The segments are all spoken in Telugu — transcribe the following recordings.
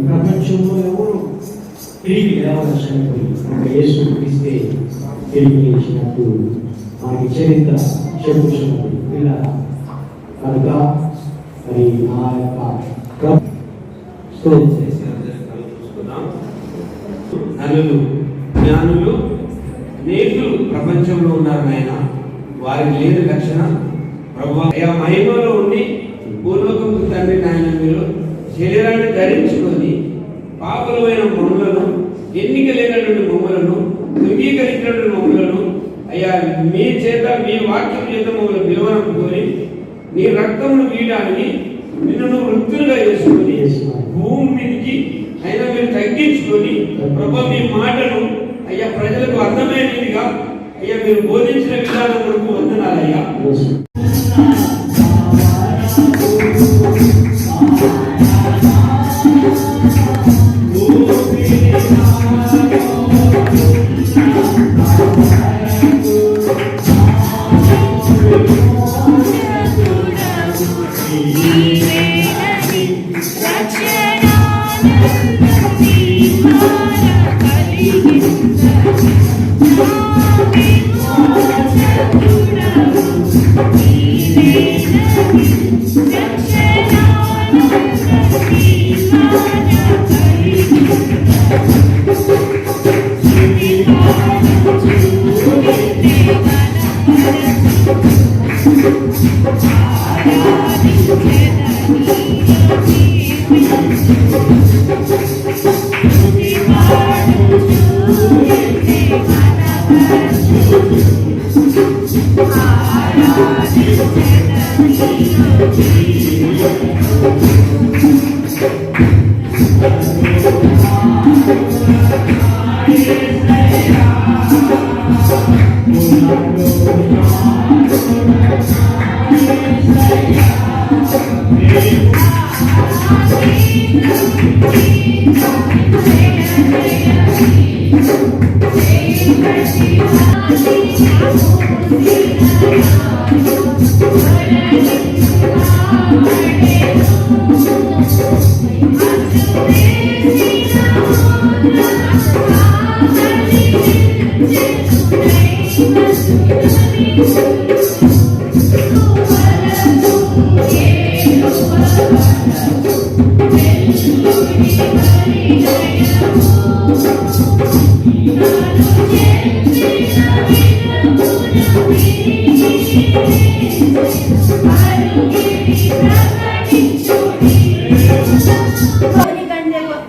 ప్రపంచంలో ఎవరు తిరిగి లేవలసినప్పుడు యేసు క్రీస్తే తిరిగి లేచినట్టు మనకి చరిత్ర చెబుతున్నది. ఇలా కనుక మరి ఆ యొక్క నలులు జ్ఞానులు నేర్పులు ప్రపంచంలో ఉన్నారు నాయన. వారికి లేని రక్షణ ప్రభువా మహిమలో ఉండి పూర్వకపు తండ్రి నాయన మీరు శరీరాన్ని ధరించుకొని పాపలమైన మమ్మలను, ఎన్నిక లేనటువంటి మమ్మలను, ధృవీకరించినటువంటి మమ్మలను అయ్యా మీ చేత మీ వాక్యం చేత మమ్మల్ని పిలవడం కోరి నీ రక్తమును వీయడానికి నిన్ను వృత్తులుగా చేసుకొని భూమి మీదకి అయినా మీరు తగ్గించుకొని ప్రభు మీ మాటను అయ్యా ప్రజలకు అర్థమయ్యేదిగా అయ్యా మీరు బోధించిన విధానం కొరకు వందనాలయ్యా.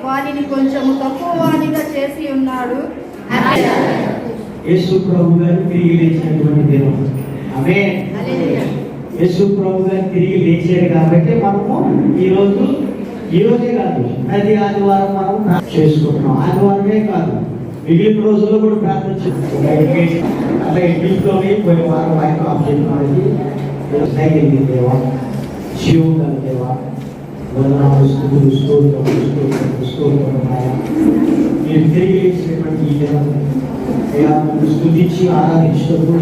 వారిని కొంచెము తక్కువ వానిగా చేసి ఉన్నాడు. యేసు ప్రభు గారు తిరిగి లేచినటువంటి దినం. ఆమేన్. యేసు ప్రభు గారు తిరిగి లేచారు కాబట్టి మనము ఈ రోజే కాదు ప్రతి ఆదివారం మనం చేసుకుంటున్నాం. ఆదివారమే కాదు మిగిలిన రోజుల్లో కూడా ప్రార్థన చేస్తున్నాం. అలా ఇంటిలోనే పోయిన వారం ఆయన ఆబ్జెక్ట్ సైకిల్ దేవా, శివుడు దేవా, వందనాలు, స్తుతులు, స్తోత్రం ఆయన మీరు తిరిగి లేచినటువంటి ఈ దినం అయ్యా స్తుతించి ఆరాధించినప్పుడు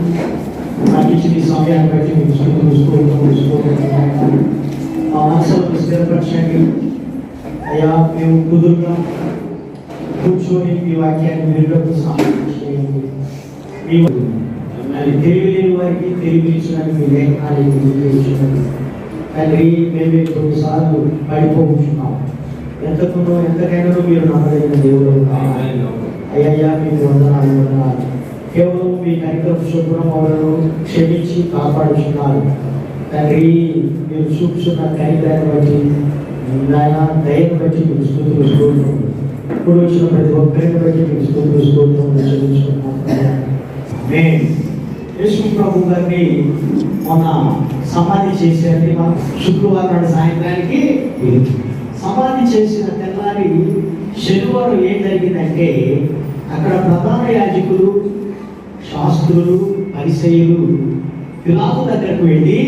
నాకు ఇచ్చిన సమయాన్ని బట్టి మీకు స్తోత్రం మా మనసులను స్థిరపరచండి అయ్యా. మేము కుదురుగా కూర్చొని మీ వాక్యాన్ని వినడానికి సహాయం చేయండి. తెలివి లేని వారికి తెలివించడానికి మీ లేఖనాలు తెలియజేయడానికి తండ్రి మేము కొన్నిసార్లు పడిపోతున్నాం. ఎంతకైనా మీరు నమ్మదగిన దేవుడు అయ్యా మీకు వందనాలు. కేవలం మీ కనికరం శుభ్రం వాళ్ళను క్షమించి కాపాడుతున్నారు. తండ్రి, మీరు చూపుతున్న కనికరాన్ని బట్టి, నాయన దయను బట్టి మీకు స్తుతులు స్తోత్రం. ఇప్పుడు వచ్చిన ప్రతి ఒక్కరిని బట్టి మీకు స్తుతులు స్తోత్రం చెల్లించుకుంటున్నాం. యేసు ప్రభు గారిని మొన్న సమాధి చేసేది మనం శుక్రవారం నాడు సాయంత్రానికి సమాధి చేసిన తెల్లారి శనివారం ఏం జరిగిందంటే, అక్కడ ప్రధాన యాజకులు, శాస్త్రులు, పరిసయ్యులు పిలాతు దగ్గరకు వెళ్ళి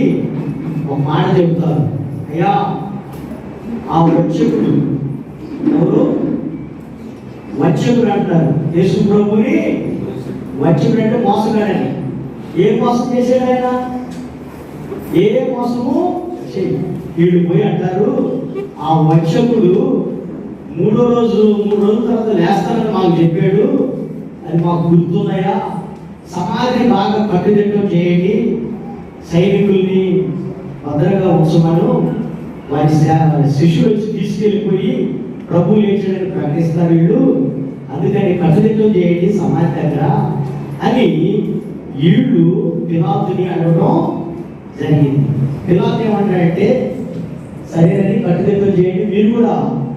ఒక మాట చెబుతారు. అయ్యా, ఆ వచ్చకుడు ఎవరు? వచ్చకుడు అంటారు. యేసు ప్రభుని వచ్చకుడు అంటే మోసగాడని. ఏ మోసం చేశాడు ఆయన? ఏ మోసము చేయి. వీళ్ళు పోయి అంటారు, ఆ వచ్చకుడు 3వ రోజు 3 రోజుల తర్వాత లేస్తానని మాకు చెప్పాడు, అది మాకు గుర్తున్నాయా? సమాధిని బాగా కట్టుదిట్టం చేయండి, సైనికుల్ని భద్రంగా ఉంచమను, వారి శిష్యులు వచ్చి తీసుకెళ్ళిపోయి ప్రభు లేచాడని ప్రకటిస్తారు వీళ్ళు, అందుకని కట్టుదిట్టం చేయండి సమాధి దగ్గర అని వీళ్ళు పిలాతుని అడగడం జరిగింది. పిలాతు ఏమంటాడంటే, సరేనని కట్టుదిట్టం చేయండి, మీరు కూడా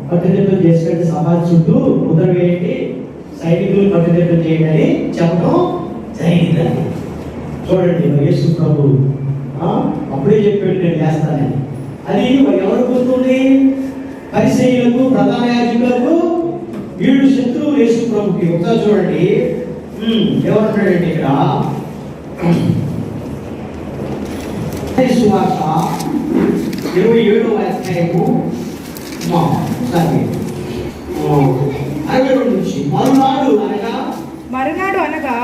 కట్టుదిట్టం చేసినట్టు సమాధి చుట్టూ ముద్ర వేయండి, సైనికులు కట్టుదిట్టం చేయండి అని చెప్పడం జరిగిందని. చూడండి, యేసు ప్రభు అప్పుడే చెప్పాడు నేను చేస్తానని. అది ఎవరు గుర్తుంది? పరిసయ్యులకు, ప్రధాన యాజకులకు. వీళ్ళు శత్రువు యేసు ప్రభుకి. ఒకసారి చూడండి ఎవరున్నాడండి ఇక్కడ. సువార్త 27వ అధ్యాయము 62 నుంచి. మరునాడు అనగా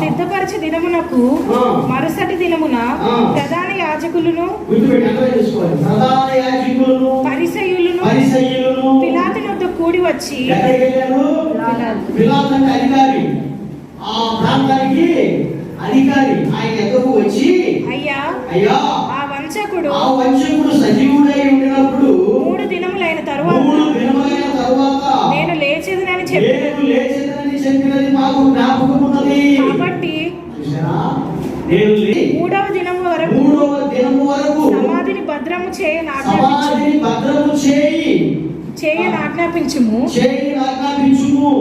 సిద్ధపరచ దినమునకు మరుసటి దినమున ప్రధాన యాజకులను, పరిసయ్యులను పిలాతు వద్ద కూడి వచ్చి, అధికారి ఆయన ఎదుగు వచ్చి, అయ్యా ఆ వంచకుడు సజీవుడై ఉండినప్పుడు 3 దినములైన తరువాత నేను లేచేదనని చెప్పినది మాకు జ్ఞాపకం ఉన్నది. కాబట్టి 3వ దినము వరకు సమాధిని భద్రము చేయనాజ్ఞాపించుము.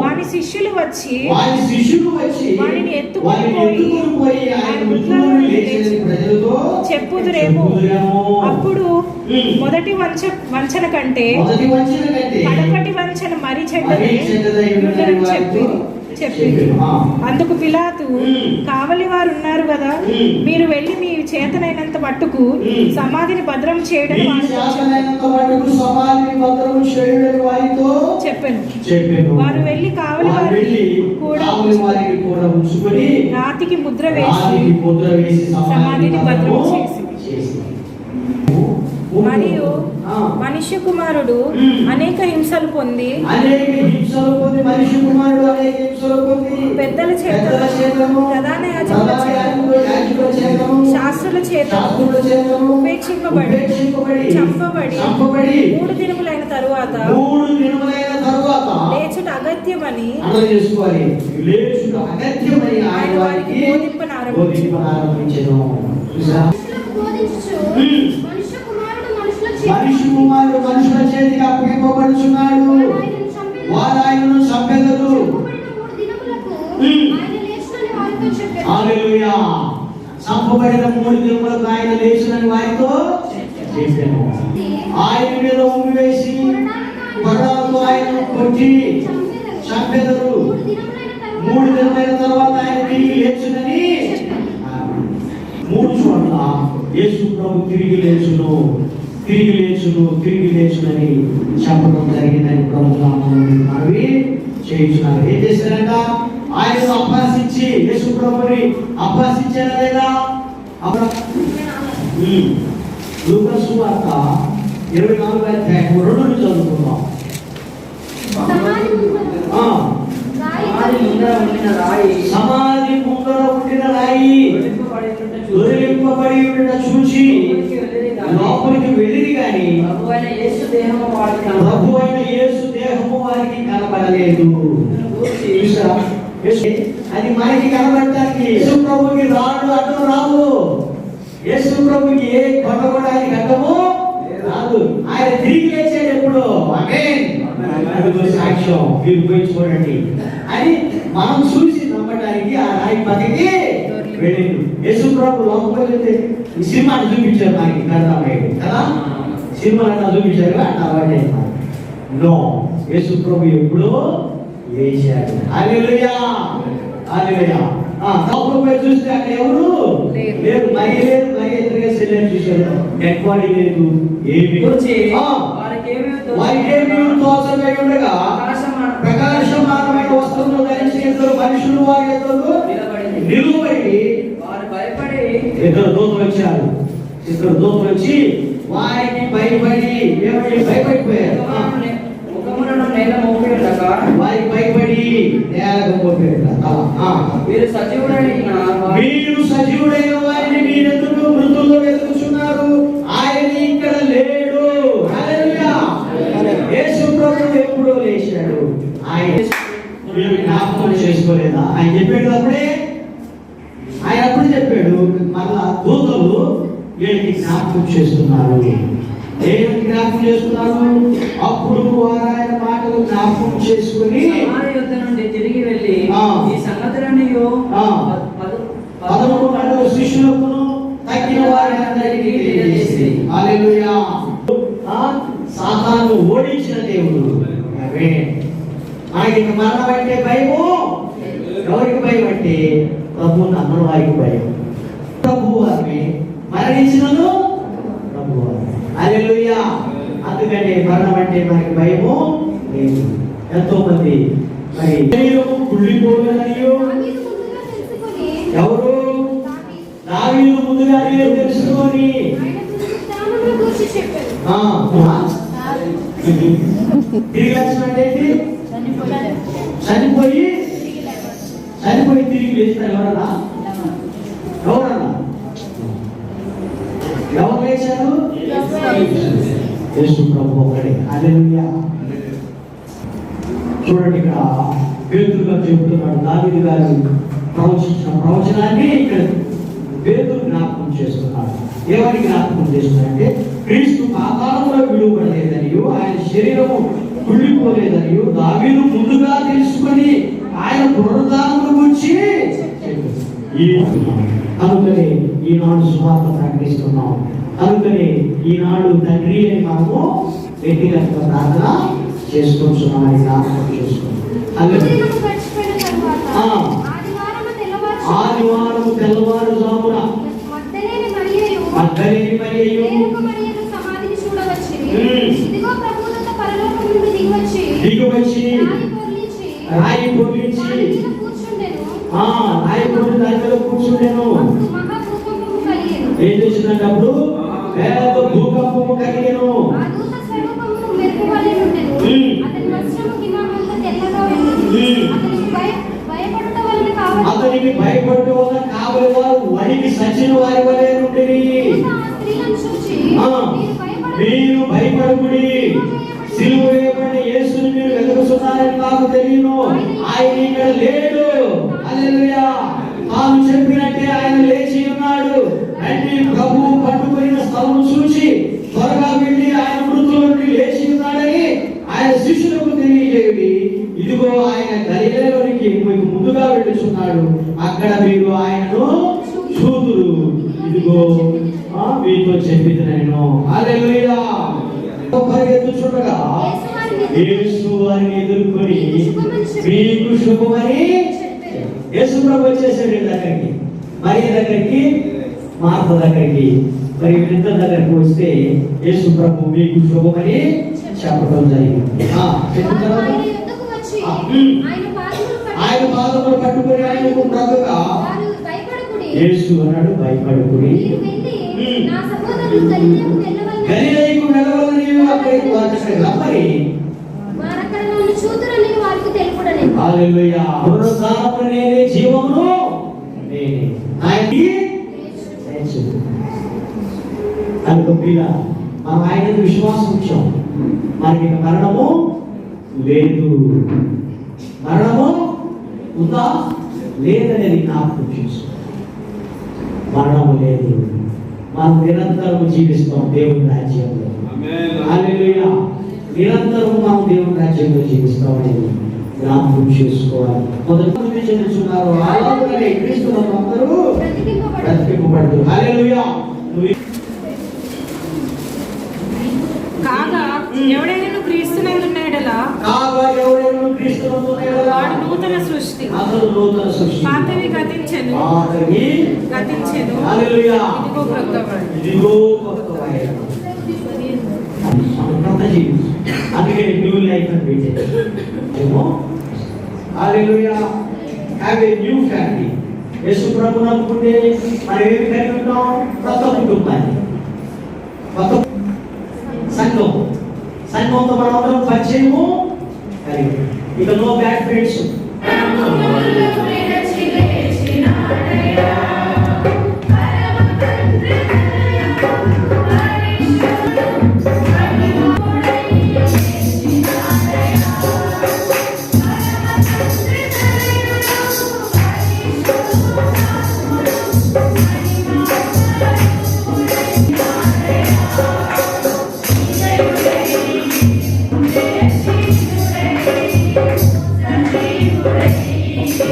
వాని శిష్యులు వచ్చి వానిని ఎత్తుకొని పోయి చెప్పుదురేమో. అప్పుడు మొదటి వంచన కంటే కడపటి వంచన మరి చెడ్డదని చెప్పి అందుకు పిలాతు, కావలి వారు ఉన్నారు కదా, మీరు వెళ్ళి మీ చేతనైనంత మట్టుకు సమాధిని భద్రం చేయడం చెప్పాను. వారు వెళ్ళి కావలి వారిని కూడా రాతికి ముద్ర వేసి సమాధిని భద్రం చేసి, మరియు మనుష్య కుమారుడు అనేక హింసలు పొంది పెద్దల చేత, ప్రధాన యాజకుల చేత, శాస్త్రుల చేత ఉపేక్షింపబడి చంపబడి 3 దినములైన తరువాత లేచుట అగత్యమని ఆయన వారికి బోధింపనారంభించెను. మనిషి కుమారుడు మనుషుల చేతికి అప్పగింపబడుచున్నాడు, వారు ఆయనను చంపెదరు. హల్లెలూయా. చంపబడిన 3 దినములకు ఆయన లేచునని వారితో చెప్పాను. ఆయన మీద ఉమ్మి వేసి కొరడాలతో ఆయనను కొట్టి చంపెదరు. 3 దినములైన తర్వాత ఆయన తిరిగి లేచునని. 3 చోట్ల యేసు ప్రభు తిరిగి లేచునని చెప్పడం జరిగిందని ప్రభుత్వం చేయించున్నారు. ఏం చేశారంట? ఆయన అభ్యాసించి, యేసు ప్రభుని అభ్యాసించారా లేదా? లూకాసు సువార్త 24వ అధ్యాయం 2 నుంచి చదువుకుందాం. సమాధి ముందర ఉండిన రాయి దొరికింపబడి ఉండట చూసి లోపలికి వెళ్ళింది, కానీ ప్రభు అయిన యేసు దేహము వారికి కనబడలేదు. అది మనకి కనబడటానికి యేసు ప్రభుకి రాళ్ళు అడ్డం రావు. యేసు ప్రభుకి ఏ కొండ కూడా ఆయనకి అడ్డము రాదు. ఆయన తిరిగి లేచాడు ఎప్పుడు. ఆమేన్. అదిగో సాక్ష్యం, మీరు పోయి చూడండి అని మనం చూసి నమ్మడానికి ఆ రాయి పక్కకి వెళ్ళిండు. యేసు ప్రభు లోపలికి ఈ సినిమాని చూపించారు మనకి కర్ణామయ్య కదా. సినిమాలను చూపించారు అవార్డు నో, యేసు ప్రభు ఎప్పుడో లేచాడు. హల్లెలూయా హల్లెలూయా. లోపలికి చూస్తే అక్కడ ఎవరు లేరు, మరి ఎదురుగా సెల్లారు చూశారు, డెడ్ బాడీ లేదు, ఏమి వారికేమీ తోచబడి ఉండగా ప్రకాశమానమైన వస్త్రములు ధరించి ఇద్దరు మనుషులు వారి ఎదురు నిలువబడి ఇద్దరు దూతలు వచ్చారు. ఇద్దరు దూతలు వచ్చి వారికి భయపడి భయపడిపోయారు. వారికి భయపడి నేలకు మోపారు. మీరు సజీవుడైన వారిని మీరెందుకు మృతుల్లో వెతుకుతున్నారు? ఆయన ఇక్కడ లేడు. హల్లెలూయా. యేసు ప్రభు ఎప్పుడో లేచాడు. ఆయన మీరు జ్ఞాపకం చేసుకోలేదా? ఆయన చెప్పాడు అప్పుడే. ఆయన అప్పుడు చెప్పాడు. మళ్ళా దూతలు వీళ్ళకి జ్ఞాపకం చేస్తున్నారు. ఏమి జ్ఞాపకం చేస్తున్నారు? అప్పుడు వారు ఆయన మాటలు జ్ఞాపకం చేసుకుని తిరిగి వెళ్ళి ఈ సంగతులన్నీ 11 శిష్యులకు తగ్గిన వారందరికీ తెలియజేసి. హల్లెలూయా. సాతాను ఓడించిన దేవుడు. ఆమేన్. మనకి మరణం అంటే భయము. ఎవరికి భయం అంటే ప్రభు నమ్మని వారికి భయం. ప్రభు వారిని మరణించినను ప్రభు వారు. హల్లెలూయా. అందుకని మరణం అంటే మనకి భయము లేదు. ఎంతో మంది మరి కుళ్ళిపోయారయ్యో. ఎవరు? దావీదు ముందుగానే తెలుసుకొని తిరిగి వచ్చినట్టు చనిపోయి తిరిగి లేచినారు. ఎవరన్నా ఎవరు లేచారు? యేసు ప్రభు ఒకడే. హల్లెలూయా. చూడండి, ఇక్కడ పేతురు గారు చెబుతున్నాడు. దావీదు గారు ప్రవచించిన ప్రవచనాన్ని ఇక్కడ పేతురు జ్ఞాపకం చేస్తున్నాడు. ఏమని జ్ఞాపకం చేస్తున్నాడంటే క్రీస్తు పాతాళంలో విడువబడలేదనియు, ఆయన శరీరము కుళ్ళిపోలేదనియు దావీదు ముందుగా తెలుసుకొని ఆయన పునరుద్ధానమును గురించి అందుకని ఈనాడు సువార్త ప్రకటిస్తున్నాం. అందుకని ఈనాడు తండ్రి అని మనము వ్యక్తిగతంగా ప్రార్థన చేసుకుంటున్నామని జ్ఞాపకం చేసుకుంటాం. ఆదివారం తెల్లవారుజామున మగ్దలేని మరియయు దిగివచ్చి రాయి పొర్లించి రాయి పొర్లి దాని మీద కూర్చుండెను. ఏం చేసిందంటే అప్పుడు పెద్ద భూకంపము కలిగెను. అతనికి భయపడటం వల్ల కావలి వారు వణికి సచిన వారి వలె నుండి మీరు భయపడకుడి, సిలువ వేయబడిన యేసుని మీరు వెతుకుతున్నారని నాకు తెలియను, ఆయన ఇక్కడ లేడు. హల్లెలూయా. తాను చెప్పినట్టే ఆయన లేచి ఉన్నాడు. అంటే ప్రభువు పట్టుకున్న స్థలం చూసి త్వరగా వెళ్ళి ఆయన మృతుల నుండి లేచి ఉన్నాడని ఆయన శిష్యులకు తెలియజేయండి. ఇదిగో ఆయన గలిలయలోనికి మీకు ముందుగా వెళ్ళుచున్నాడు, అక్కడ మీరు ఆయనను చూదురు. ఇదిగో మీతో చెప్పిన నేను. హల్లెలూయా. పరిగెత్తుచుండగా యేసు వారిని ఎదుర్కొని మీకు శుభమని యేసు ప్రభు వచ్చేసాడు దగ్గరికి, మరి దగ్గరికి, మార్త దగ్గరికి. మరి వీళ్ళిద్దరి దగ్గరికి వస్తే యేసు ప్రభు మీకు శుభమని చెప్పడం జరిగింది. ఆయన పాదములు పట్టుకొని ఆయనకు బ్రతుగా యేసు అన్నాడు, భయపడకుడి, గలిలయకు వెళ్ళవలని అక్కడికి రమ్మని. హల్లెలూయా. పునరుద్ధానము నేనే, జీవమును నేనే. అనుకోపిలా మనం ఆయన విశ్వాసం ఉంచాం. మనకి మరణము లేదు. మరణము ఉందా? లేదనేది జ్ఞాపకం చేసుకో. మరణము లేదు, మనం నిరంతరం జీవిస్తాం దేవుని రాజ్యంలో. హల్లెలూయా. నిరంతరం మనం దేవుని రాజ్యంలో జీవిస్తామని జ్ఞాపకం చేసుకోవాలి. మొదటి చెల్లిస్తున్నారు అలాగే క్రీస్తు అందరూ బ్రతికింపబడతారు. హల్లెలూయా. కాగా ఎవడైనా క్రీస్తునందున్న ఎడల వాడు నూతన సృష్టి, పాతవి గతించెను, హల్లెలూయా. ఇదిగో క్రొత్తవాడు. ఇదిగో క్రొత్తవాడు. అందుకే న్యూ లైఫ్ అని పెట్టేమో. Hallelujah. Have a new family. Yesu ప్రభువు నమ్ముకుంటే మనం ఏమి కలిగి ఉంటాం? కొత్త కుటుంబాన్ని, కొత్త సంఘంతో మనం అందరం పరిచయము కలిగి. ఇక నో బ్యాడ్ ఫ్రెండ్స్.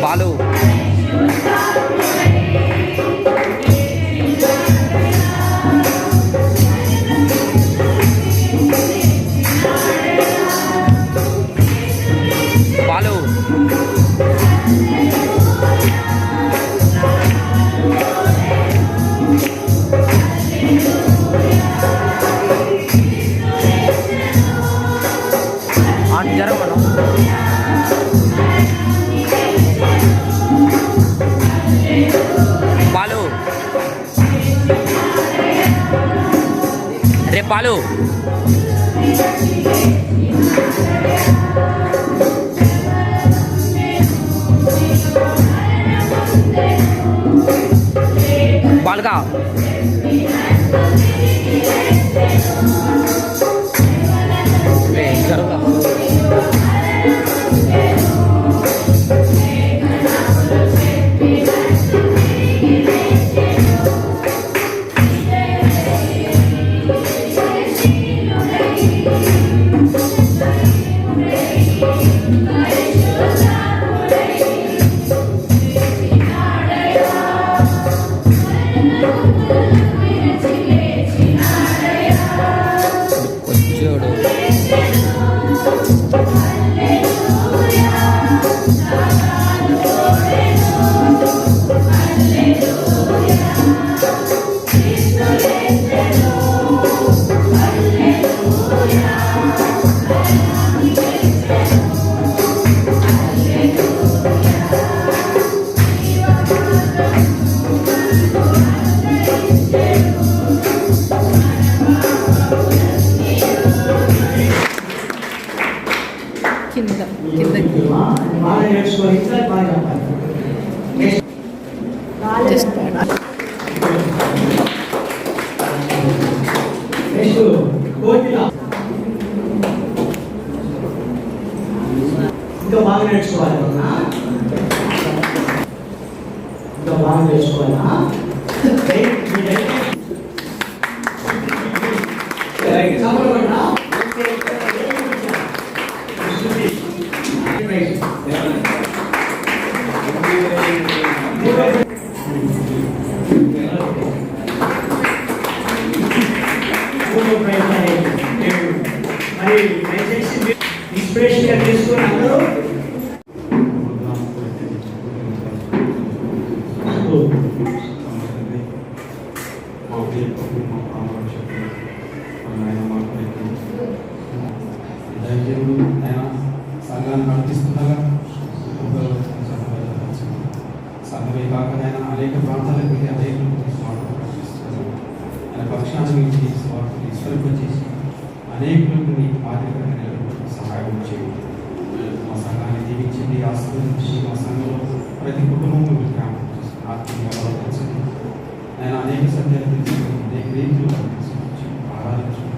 బాలు బాలు జరగడం బాలు రే బాలు బాలుగా బాగా నేర్చుకోవాలి. ఇంకా బాగా నెక్స్ట్ కోకిల ఇంకా బాగా నేర్చుకోవాలి. ఇంకా బాగా నేర్చుకోవాలా? మరి దయచేసి ఇన్స్పిరేషన్గా తీసుకుని అందరూ సంఘాన్ని నడిపిస్తుండగా సంఘమే కాక ఆయన అనేక ప్రాంతాలకు వెళ్ళి అనేక ఆయన పక్షాన్ని నుంచి విస్తరింపచేసి అనేకులకు నీ మాదిరిగా నిలబడి సహాయం చేయండి. మా సంఘాన్ని దీవించండి, ఆశీర్వదించి మా సంఘంలో ప్రతి కుటుంబంలో ఆత్మీయంగా బలపరచండి. ఆయన అనేక సత్యాలు తెలుసుకుని అనేక రీతిలో తీసుకొచ్చి ఆరాధించండి.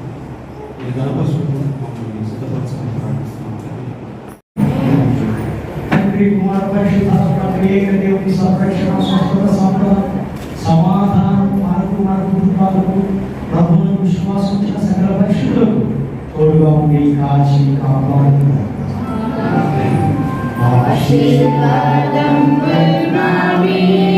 ఈ గణపరుచుకుంటూ మమ్మల్ని సిద్ధపరచమని ప్రార్థిస్తున్నాం. తండ్రి కుమార పరిశుద్ధాత్మ ఏక దేవుని సంరక్షణ స్వస్థత సంపద సమాధానం మనకు మన కుటుంబాలకు ప్రభువును విశ్వాసం ఉంచిన సకల పరిశుద్ధులకు తోడుగా ఉండి కాచి కాపాడు ఆశీర్వాదం నా మీద